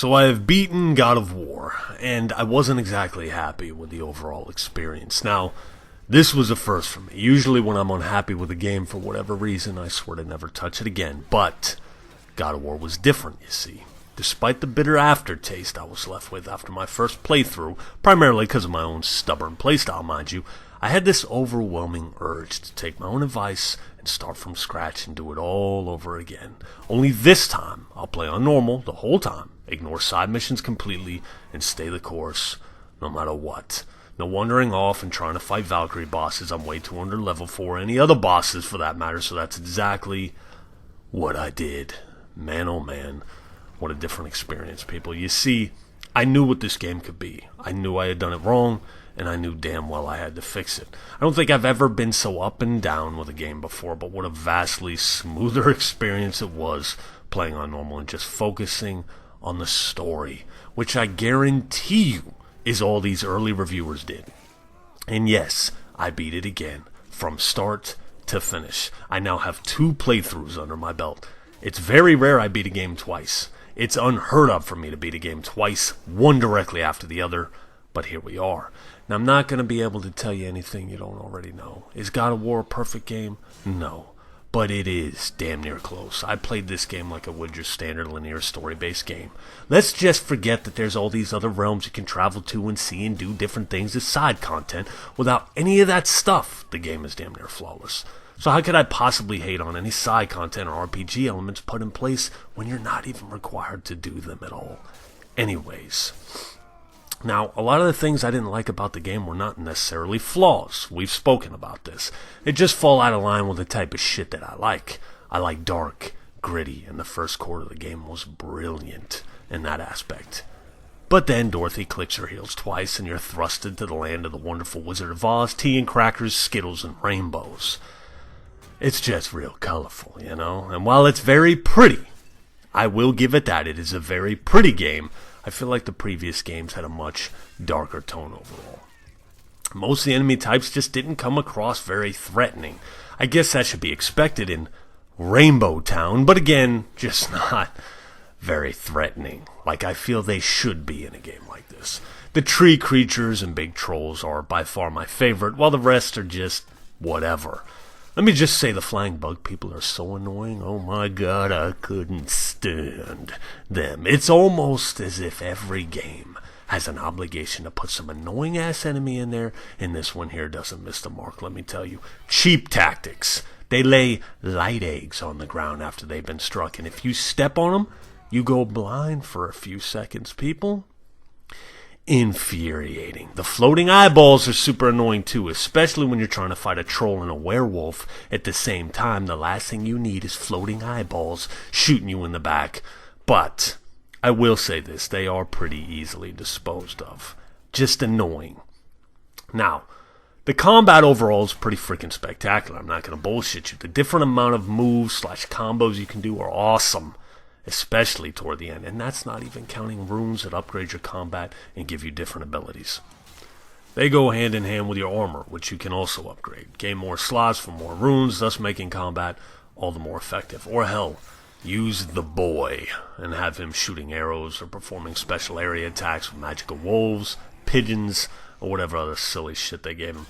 So I have beaten God of War, and I wasn't exactly happy with the overall experience. Now, this was a first for me. Usually when I'm unhappy with a game for whatever reason, I swear to never touch it again. But God of War was different, you see. Despite the bitter aftertaste I was left with after my first playthrough, primarily because of my own stubborn playstyle, mind you, I had this overwhelming urge to take my own advice and start from scratch and do it all over again. Only this time, I'll play on normal the whole time, ignore side missions completely, and stay the course, no matter what. No wandering off and trying to fight Valkyrie bosses I'm way too under level for, any other bosses for that matter, so that's exactly what I did. Man oh man, what a different experience, people. You see, I knew what this game could be. I knew I had done it wrong, and I knew damn well I had to fix it. I don't think I've ever been so up and down with a game before, but what a vastly smoother experience it was playing on normal and just focusing on the story, which I guarantee you is all these early reviewers did. And yes, I beat it again, from start to finish. I now have 2 playthroughs under my belt. It's very rare I beat a game twice. It's unheard of for me to beat a game twice, one directly after the other, but here we are. Now, I'm not going to be able to tell you anything you don't already know. Is God of War a perfect game? No. But it is damn near close. I played this game like I would your standard linear story-based game. Let's just forget that there's all these other realms you can travel to and see and do different things as side content. Without any of that stuff, the game is damn near flawless. So how could I possibly hate on any side content or RPG elements put in place when you're not even required to do them at all? Anyways, now, a lot of the things I didn't like about the game were not necessarily flaws. We've spoken about this. They just fall out of line with the type of shit that I like. I like dark, gritty, and the first quarter of the game was brilliant in that aspect. But then Dorothy clicks her heels twice and you're thrusted to the land of the wonderful Wizard of Oz, tea and crackers, Skittles, and rainbows. It's just real colorful, you know? And while it's very pretty, I will give it that. It is a very pretty game. I feel like the previous games had a much darker tone overall. Most of the enemy types just didn't come across very threatening. I guess that should be expected in Rainbow Town, but again, just not very threatening, like I feel they should be in a game like this. The tree creatures and big trolls are by far my favorite, while the rest are just whatever. Let me just say the flying bug people are so annoying. Oh my god, I couldn't stand them. It's almost as if every game has an obligation to put some annoying ass enemy in there, and this one here doesn't miss the mark, let me tell you. Cheap tactics. They lay light eggs on the ground after they've been struck, and if you step on them, you go blind for a few seconds, people. Infuriating. The floating eyeballs are super annoying too, especially when you're trying to fight a troll and a werewolf at the same time. The last thing you need is floating eyeballs shooting you in the back. But I will say this, they are pretty easily disposed of. Just annoying. Now, the combat overall is pretty freaking spectacular. I'm not going to bullshit you. The different amount of moves / combos you can do are awesome, especially toward the end, and that's not even counting runes that upgrade your combat and give you different abilities. They go hand in hand with your armor, which you can also upgrade. Gain more slots for more runes, thus making combat all the more effective. Or hell, use the boy and have him shooting arrows or performing special area attacks with magical wolves, pigeons, or whatever other silly shit they gave him.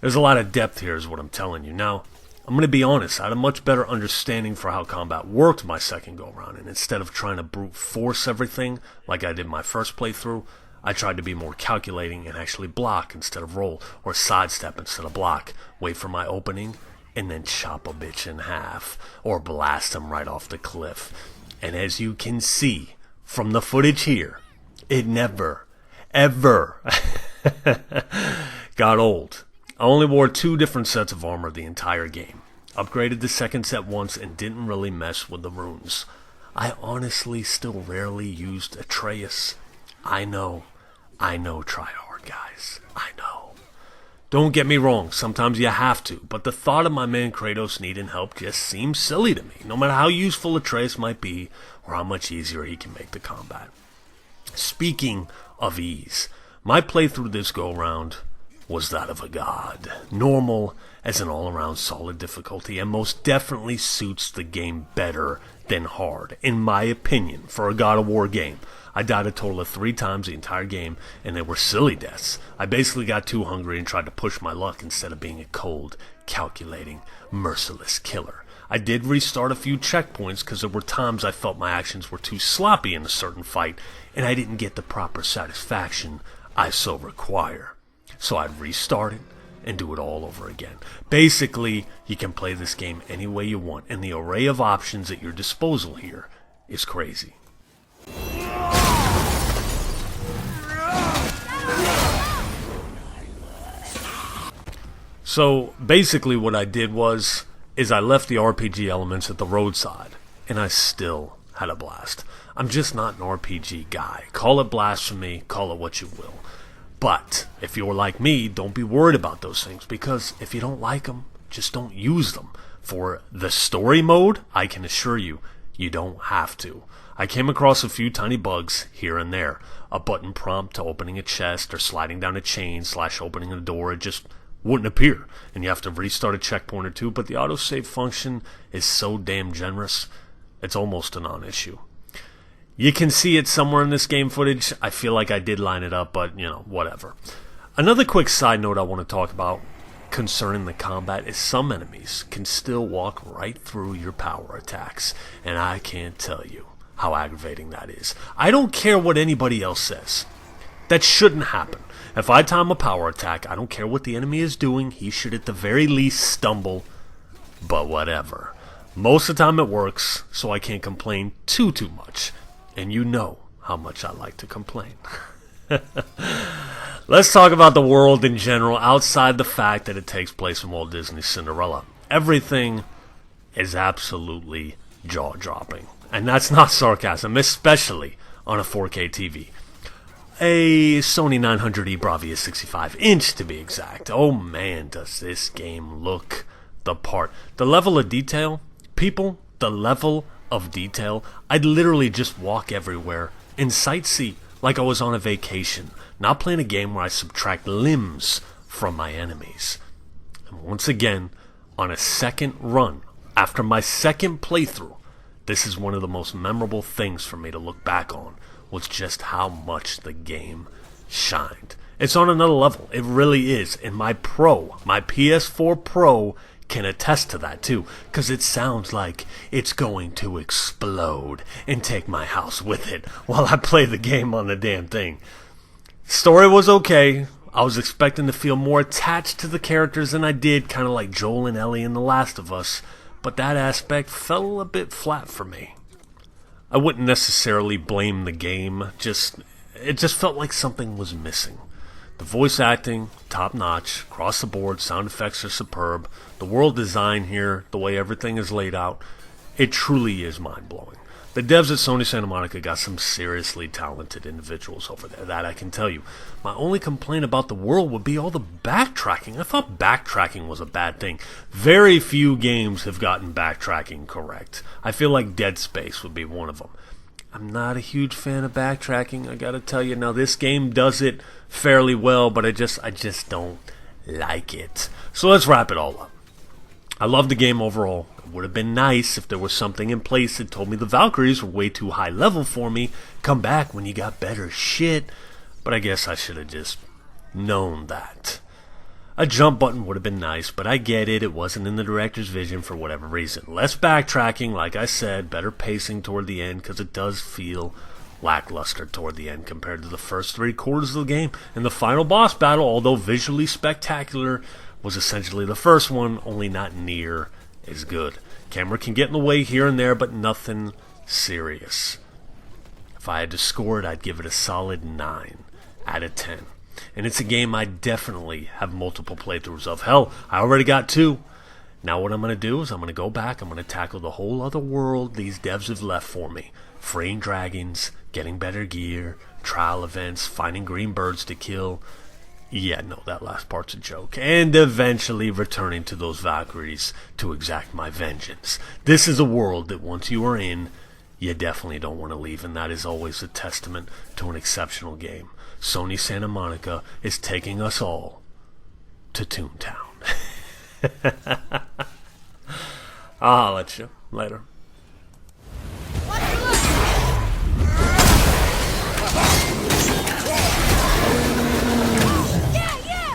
There's a lot of depth here is what I'm telling you. Now, I'm going to be honest, I had a much better understanding for how combat worked my second go-around, and instead of trying to brute force everything like I did my first playthrough, I tried to be more calculating and actually block instead of roll, or sidestep instead of block, wait for my opening, and then chop a bitch in half, or blast him right off the cliff. And as you can see from the footage here, it never, ever got old. I only wore 2 different sets of armor the entire game. Upgraded the second set once and didn't really mess with the runes. I honestly still rarely used Atreus. I know, try hard guys, I know. Don't get me wrong, sometimes you have to, but the thought of my man Kratos needing help just seems silly to me, no matter how useful Atreus might be or how much easier he can make the combat. Speaking of ease, my playthrough this go-round was that of a god. Normal as an all-around solid difficulty, and most definitely suits the game better than hard, in my opinion, for a God of War game. I died a total of 3 times the entire game, and they were silly deaths. I basically got too hungry and tried to push my luck instead of being a cold, calculating, merciless killer. I did restart a few checkpoints because there were times I felt my actions were too sloppy in a certain fight, and I didn't get the proper satisfaction I so require. So I'd restart it and do it all over again. Basically, you can play this game any way you want, and the array of options at your disposal here is crazy. So basically what I did is I left the RPG elements at the roadside, and I still had a blast. I'm just not an RPG guy. Call it blasphemy, call it what you will. But if you're like me, don't be worried about those things, because if you don't like them, just don't use them. For the story mode, I can assure you, you don't have to. I came across a few tiny bugs here and there. A button prompt to opening a chest or sliding down a chain / opening a door, it just wouldn't appear, and you have to restart a checkpoint or two, but the autosave function is so damn generous, it's almost a non-issue. You can see it somewhere in this game footage. I feel like I did line it up, but, whatever. Another quick side note I want to talk about concerning the combat is some enemies can still walk right through your power attacks, and I can't tell you how aggravating that is. I don't care what anybody else says. That shouldn't happen. If I time a power attack, I don't care what the enemy is doing, he should at the very least stumble, but whatever. Most of the time it works, so I can't complain too much. And you know how much I like to complain. Let's talk about the world in general, outside the fact that it takes place in Walt Disney's Cinderella. Everything is absolutely jaw-dropping. And that's not sarcasm, especially on a 4K TV. A Sony 900E Bravia 65-inch to be exact. Oh man, does this game look the part. The level of detail, people, the level of detail. I'd literally just walk everywhere and sightsee like I was on a vacation, not playing a game where I subtract limbs from my enemies. And once again, on a second run, after my second playthrough, this is one of the most memorable things for me to look back on, was just how much the game shined. It's on another level. It really is. And my PS4 Pro can attest to that too, because it sounds like it's going to explode and take my house with it while I play the game on the damn thing. Story was okay. I was expecting to feel more attached to the characters than I did, kind of like Joel and Ellie in The Last of Us, but that aspect fell a bit flat for me. I wouldn't necessarily blame the game, it just felt like something was missing. The voice acting, top notch, across the board, sound effects are superb, the world design here, the way everything is laid out, it truly is mind-blowing. The devs at Sony Santa Monica got some seriously talented individuals over there, that I can tell you. My only complaint about the world would be all the backtracking. I thought backtracking was a bad thing. Very few games have gotten backtracking correct. I feel like Dead Space would be one of them. I'm not a huge fan of backtracking, I gotta tell you. Now, this game does it fairly well, but I just don't like it. So let's wrap it all up. I love the game overall. It would have been nice if there was something in place that told me the Valkyries were way too high level for me. Come back when you got better shit. But I guess I should have just known that. A jump button would have been nice, but I get it. It wasn't in the director's vision for whatever reason. Less backtracking, like I said. Better pacing toward the end, because it does feel lackluster toward the end compared to the first 3/4 of the game. And the final boss battle, although visually spectacular, was essentially the first one, only not near as good. Camera can get in the way here and there, but nothing serious. If I had to score it, I'd give it a solid 9 out of 10. And it's a game I definitely have multiple playthroughs of. Hell, I already got 2. Now what I'm going to do is I'm going to go back, I'm going to tackle the whole other world these devs have left for me. Freeing dragons, getting better gear, trial events, finding green birds to kill. Yeah, no, that last part's a joke. And eventually returning to those Valkyries to exact my vengeance. This is a world that once you are in, you definitely don't want to leave, and that is always a testament to an exceptional game. Sony Santa Monica is taking us all to Toontown. I'll holler at you later.